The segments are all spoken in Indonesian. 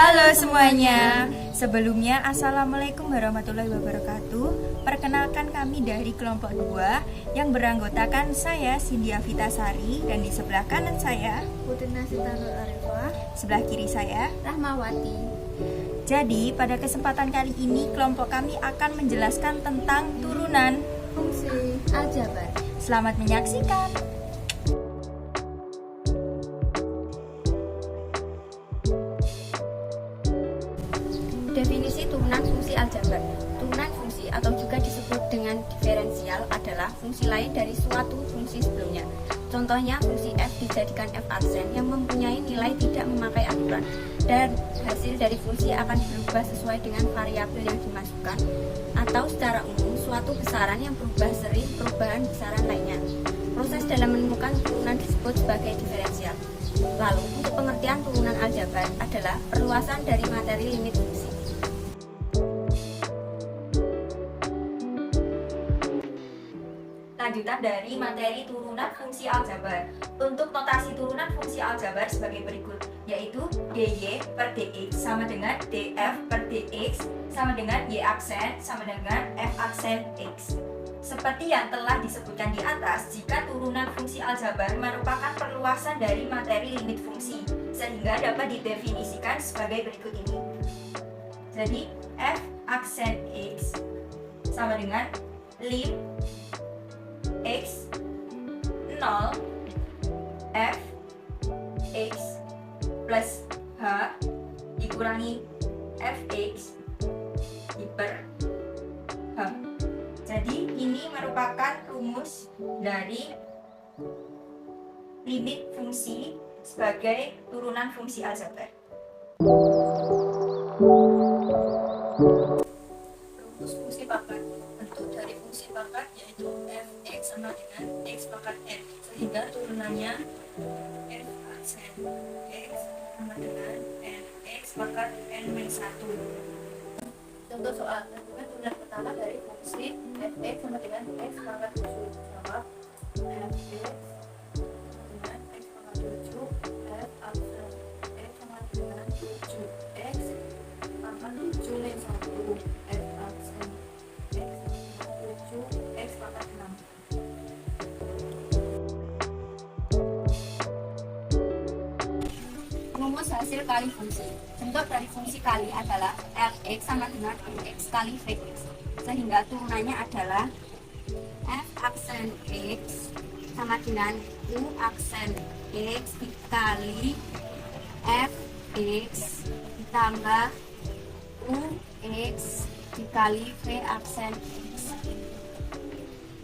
Halo semuanya. Sebelumnya Assalamualaikum warahmatullahi wabarakatuh. Perkenalkan kami dari kelompok 2 yang beranggotakan saya Cynthia Vitasari dan di sebelah kanan saya Putri Nasitanul Arifah, sebelah kiri saya Rahmawati. Jadi pada kesempatan kali ini kelompok kami akan menjelaskan tentang turunan Fungsi aljabar. Selamat menyaksikan. Definisi turunan fungsi aljabar. Turunan fungsi atau juga disebut dengan diferensial adalah fungsi lain dari suatu fungsi sebelumnya. Contohnya fungsi f dijadikan f aksen yang mempunyai nilai tidak memakai aturan, dan hasil dari fungsi akan berubah sesuai dengan variabel yang dimasukkan, atau secara umum suatu besaran yang berubah sering perubahan besaran lainnya. Proses dalam menemukan turunan disebut sebagai diferensial. Lalu untuk pengertian turunan aljabar adalah perluasan dari materi limit fungsi. Lanjutan dari materi turunan fungsi aljabar. Untuk notasi turunan fungsi aljabar sebagai berikut, yaitu dy per dx sama dengan df per dx sama dengan y aksen sama dengan f aksen x. Seperti yang telah disebutkan di atas, jika turunan fungsi aljabar merupakan perluasan dari materi limit fungsi, sehingga dapat didefinisikan sebagai berikut ini. Jadi, f aksen x sama dengan lim x 0 f x plus h dikurangi fx diper h. Jadi ini merupakan rumus dari limit fungsi sebagai turunan fungsi aljabar. Rumus fungsi pangkat. Bentuk dari fungsi pangkat yaitu fx sama dengan x pangkat n, sehingga turunannya f aksen x sama dengan nx pangkat n-1. Contoh soal, tentukan turunan pertama dari fungsi fx sama dengan x pangkat 7. Jawab fx dengan x pangkat 7 f aksen x sama dengan 7x pangkat 7 min 1 f aksen x pangkat 6. Rumus hasil kali fungsi. Bentuk dari fungsi kali adalah fx sama dengan x kali vx, sehingga turunannya adalah f aksen x sama dengan u aksen x dikali fx ditambah ux dikali v aksen x.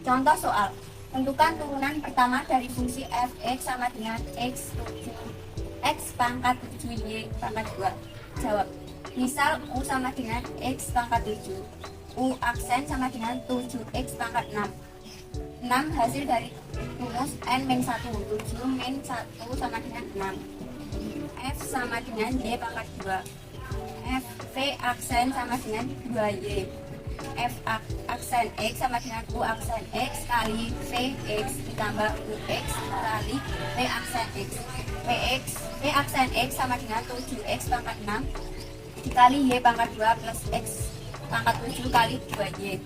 Contoh soal, tentukan turunan pertama dari fungsi fx sama dengan x pangkat 7y pangkat 2. Jawab. Misal u sama dengan x pangkat 7, u aksen sama dengan 7x pangkat 6. 6 hasil dari rumus n-1, 7 min 1 sama dengan 6. F sama dengan y pangkat 2. F v aksen sama dengan 2y. F aksen x sama dengan u aksen x kali vx ditambah ux kali v aksen x. V aksen x sama dengan 7x pangkat 6 dikali y pangkat 2 plus x pangkat 7 kali 2y.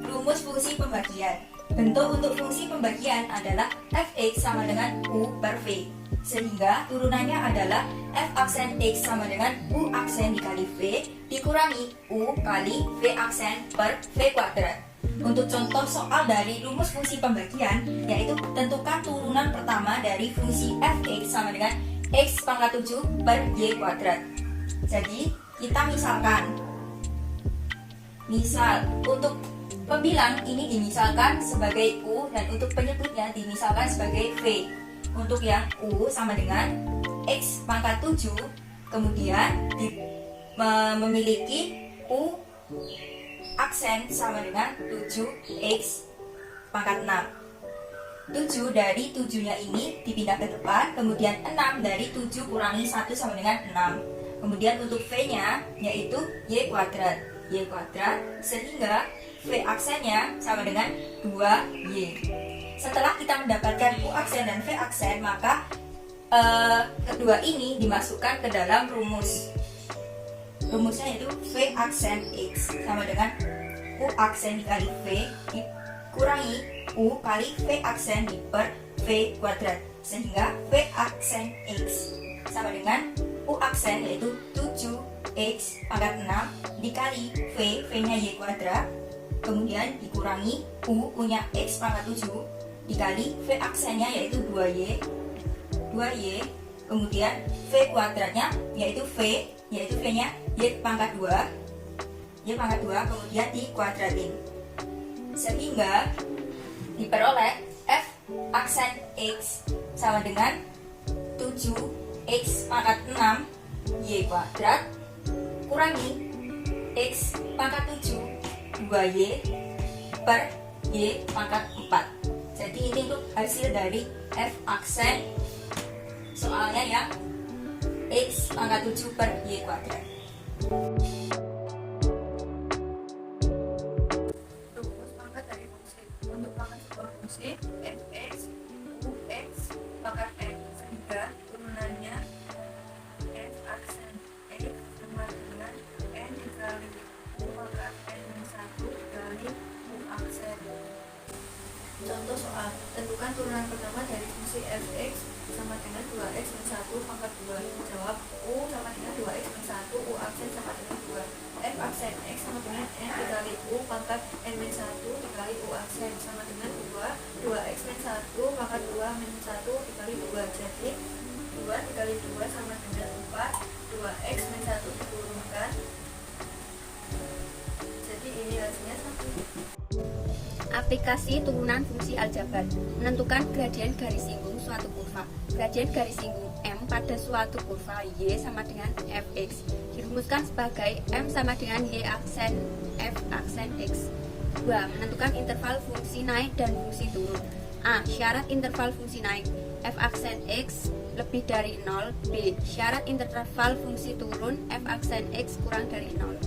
Rumus fungsi pembagian. Bentuk untuk fungsi pembagian adalah fx sama dengan u per v, sehingga turunannya adalah f aksen x sama dengan u aksen dikali v dikurangi u kali v aksen per v kuadrat. Untuk contoh soal dari rumus fungsi pembagian, yaitu tentukan turunan pertama dari fungsi fx sama dengan x pangkat 7 per y kuadrat. Jadi kita misal untuk pembilang ini dimisalkan sebagai u dan untuk penyebutnya dimisalkan sebagai v. Untuk yang u sama dengan x pangkat 7, kemudian memiliki u aksen sama dengan 7x pangkat 6. 7 dari 7-nya ini dipindah ke depan, kemudian 6 dari 7 kurangi 1 sama dengan 6. Kemudian untuk v-nya yaitu y kuadrat, sehingga v aksennya sama dengan 2y. Setelah kita mendapatkan u aksen dan v aksen, maka kedua ini dimasukkan ke dalam rumus. Rumusnya yaitu V aksen X sama dengan U aksen dikali V dikurangi U kali V aksen per V kuadrat, sehingga V aksen X sama dengan U aksen yaitu 7X pangkat 6 dikali V-nya Y kuadrat, kemudian dikurangi U-nya X pangkat 7 dikali V aksennya yaitu 2Y, kemudian V kuadratnya yaitu V-nya Y pangkat 2, kemudian dikuadratin, sehingga diperoleh F aksen X sama dengan 7X pangkat 6 Y kuadrat kurangi X pangkat 7 2Y per Y pangkat 4. Jadi ini untuk hasil dari F aksen soalnya yang X pangkat 7 per Y kuadrat. Rumus pangkat dari fungsi. Untuk pangkat sebuah fungsi fx ux pangkat x, sehingga turunannya f aksen x sama dengan n dikali u pangkat n-1 kali u aksen. Contoh soal, tentukan turunan pertama dari fungsi fx sama dengan 2x min 1 pangkat 2. Jawab, u sama dengan 2x min 1, u aksen sama dengan 2. F aksen x sama dengan n dikali u pangkat n min 1 dikali u aksen sama dengan 2. 2x min 1 pangkat 2 min 1 dikali 2. Jadi 2 dikali 2 sama dengan 4. 2x min 1 diturunkan. Jadi ini hasilnya 1. Aplikasi turunan fungsi aljabar. Menentukan gradien garis singgung suatu kurva. Gradien garis singgung M pada suatu kurva Y sama dengan Fx dirumuskan sebagai M sama dengan Y aksen F aksen X. 2. Menentukan interval fungsi naik dan fungsi turun. A. Syarat interval fungsi naik F aksen X lebih dari 0. B. Syarat interval fungsi turun F aksen X kurang dari 0.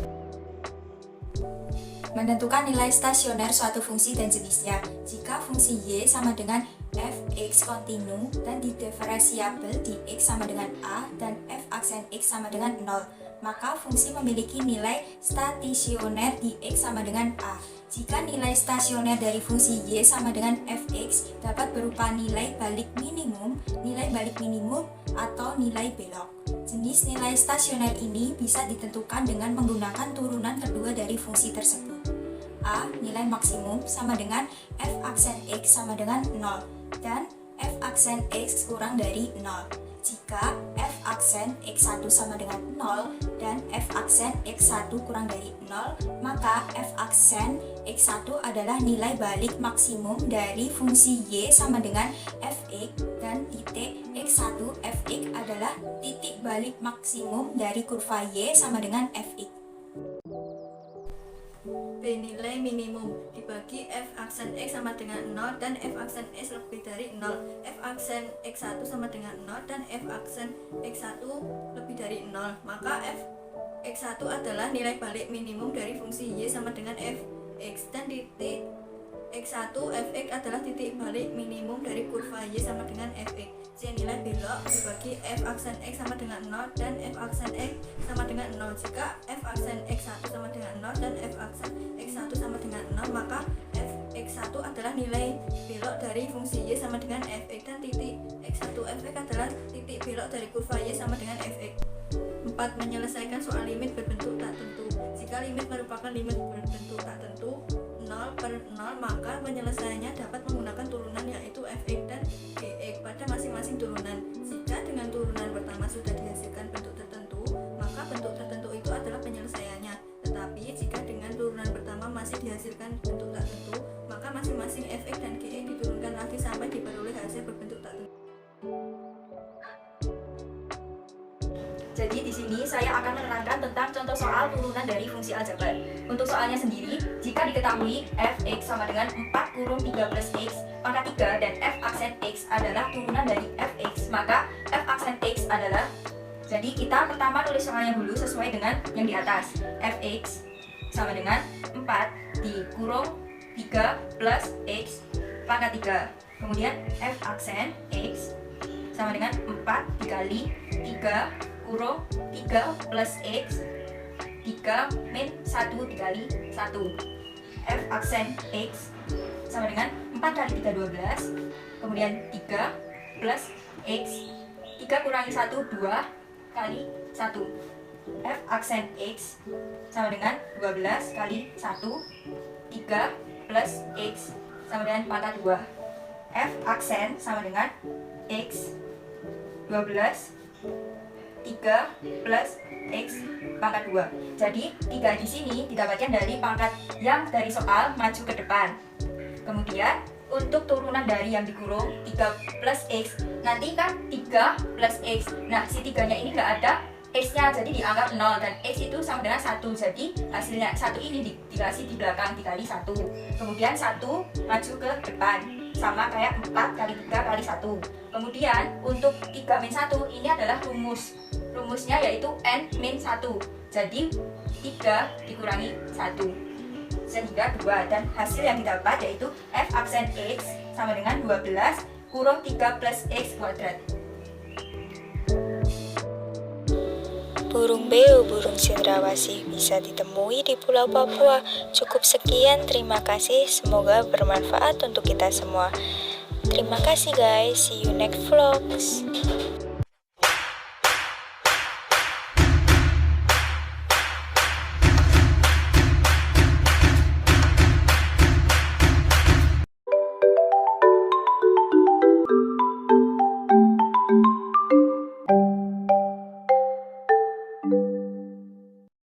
Menentukan nilai stasioner suatu fungsi dan jenisnya. Jika fungsi Y sama dengan fx kontinu dan didiferensiabel di x sama dengan a dan f aksen x sama dengan 0, maka fungsi memiliki nilai stasioner di x sama dengan a. Jika nilai stasioner dari fungsi Y sama dengan fx dapat berupa nilai balik minimum, atau nilai belok. Jenis nilai stasioner ini bisa ditentukan dengan menggunakan turunan kedua dari fungsi tersebut. A. Nilai maksimum sama dengan f aksen x sama dengan 0 dan f aksen x kurang dari 0. Jika f aksen x1 sama dengan 0 dan f aksen x1 kurang dari 0, maka f aksen x1 adalah nilai balik maksimum dari fungsi y sama dengan fx dan titik x1 fx adalah titik balik maksimum dari kurva y sama dengan fx. B. Nilai minimum dibagi f aksen x sama dengan 0 dan f aksen x lebih dari 0. F aksen x1 sama dengan 0 dan f aksen x1 lebih dari 0, maka f x1 adalah nilai balik minimum dari fungsi y sama dengan fx dan titik x1 fx adalah titik balik minimum dari kurva y sama dengan fx. C. Nilai belok dibagi f aksen x sama dengan 0 dan f aksen x sama dengan 0. Jika f aksen x1 sama dengan 0 dan f aksen x1 sama dengan 0, maka f x1 adalah nilai belok dari fungsi y sama dengan fx dan titik x1 fx adalah titik belok dari kurva y sama dengan fx. 4. Menyelesaikan soal limit berbentuk tak tentu. Jika limit merupakan limit berbentuk tak tentu 0 per 0, maka penyelesaiannya dapat menggunakan turunan yaitu fx dan gx pada masing-masing turunan. Jika dengan turunan pertama sudah dihasilkan bentuk tertentu, maka bentuk tertentu itu adalah penyelesaiannya. Tetapi jika dengan turunan pertama masih dihasilkan bentuk tak tentu, maka masing-masing fx dan gx diturunkan lagi sampai diperoleh hasil berbentuk tak tentu. Jadi di sini saya akan menerangkan tentang contoh soal turunan dari fungsi aljabar. Untuk soalnya sendiri, jika diketahui fx sama dengan 4 kurung 3 plus x pangkat 3 dan f aksen x adalah turunan dari fx, maka f aksen x adalah, jadi kita pertama tulis soalnya dulu sesuai dengan yang di atas. Fx sama dengan 4 dikurung 3 plus x pangkat 3. Kemudian f aksen x sama dengan 4 dikali 3 kurung 3 plus X 3 min 1 dikali 1. F aksen X sama dengan 4 kali 3 12, kemudian 3 plus X 3 kurangi 1 2 kali 1. F aksen X sama dengan 12 kali 1 3 plus X sama dengan pangkat 2. F aksen sama dengan X 12 3 plus X pangkat 2. Jadi 3 di sini didapatkan dari pangkat yang dari soal maju ke depan. Kemudian untuk turunan dari yang dikurung 3 plus X, nanti kan 3 plus X. Nah, si 3-nya ini nggak ada X-nya, jadi dianggap 0, dan X itu sama dengan 1. Jadi hasilnya 1 ini dikasih di belakang dikali 1. Kemudian 1 maju ke depan, sama kayak 4 kali 3 kali 1. Kemudian untuk 3 min 1 ini adalah rumusnya yaitu N min 1. Jadi 3 dikurangi 1 sehingga 2, dan hasil yang didapat yaitu F aksen X sama dengan 12 kurung 3 plus X kuadrat. Burung beo, burung cendrawasih bisa ditemui di Pulau Papua. Cukup sekian, terima kasih. Semoga bermanfaat untuk kita semua. Terima kasih guys, see you next vlogs.